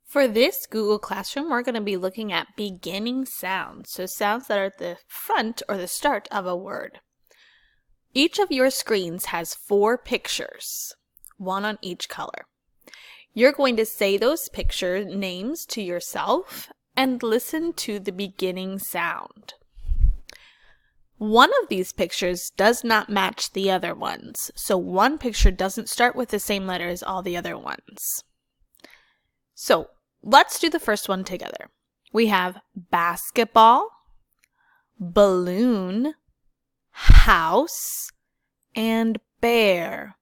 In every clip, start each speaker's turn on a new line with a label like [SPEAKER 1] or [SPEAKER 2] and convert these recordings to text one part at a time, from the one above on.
[SPEAKER 1] For this Google Classroom, we're going to be looking at beginning sounds, so sounds that are at the front or the start of a word. Each of your screens has 4 pictures, one on each color. You're going to say those picture names to yourself and listen to the beginning sound. One of these pictures does not match the other ones, so one picture doesn't start with the same letter as all the other ones. So let's do the first one together. We have basketball, balloon, house, and bear.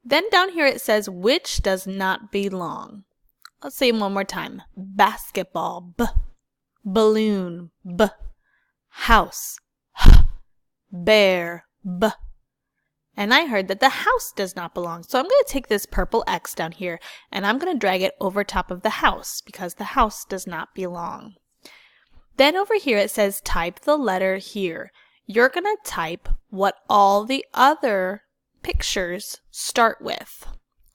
[SPEAKER 1] Then down here it says which does not belong. Let's say it one more time. Basketball, b. Balloon, b. House, h. Bear, b. And I heard that the house does not belong. So I'm going to take this purple X down here and I'm going to drag it over top of the house because the house does not belong. Then over here it says type the letter here. You're going to type what all the other pictures start with.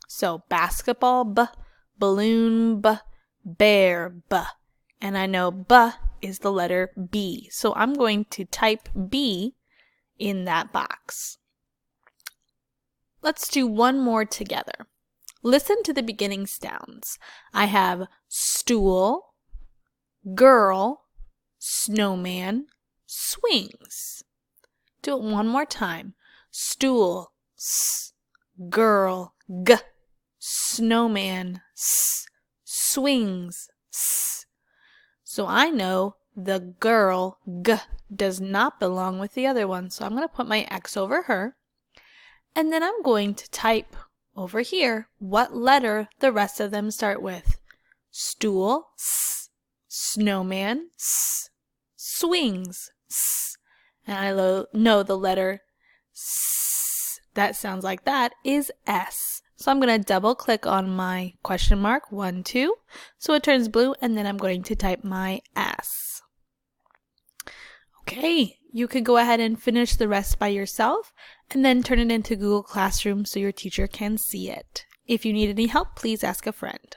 [SPEAKER 1] So basketball, b. Balloon, b. Bear, b. And I know b is the letter B. So I'm going to type B in that box. Let's do one more together. Listen to the beginning sounds. I have stool, girl, snowman, swings. Do it one more time. Stool, s, girl, g, snowman, s, swings, s. So I know the girl, g, does not belong with the other one. So I'm going to put my X over her. And then I'm going to type over here what letter the rest of them start with. Stool, s, snowman, s, swings, s. And I know the letter s, that sounds like that, is S. So I'm going to double click on my question mark, 1, 2, so it turns blue, and then I'm going to type my S. Okay, you could go ahead and finish the rest by yourself and then turn it into Google Classroom so your teacher can see it. If you need any help, please ask a friend.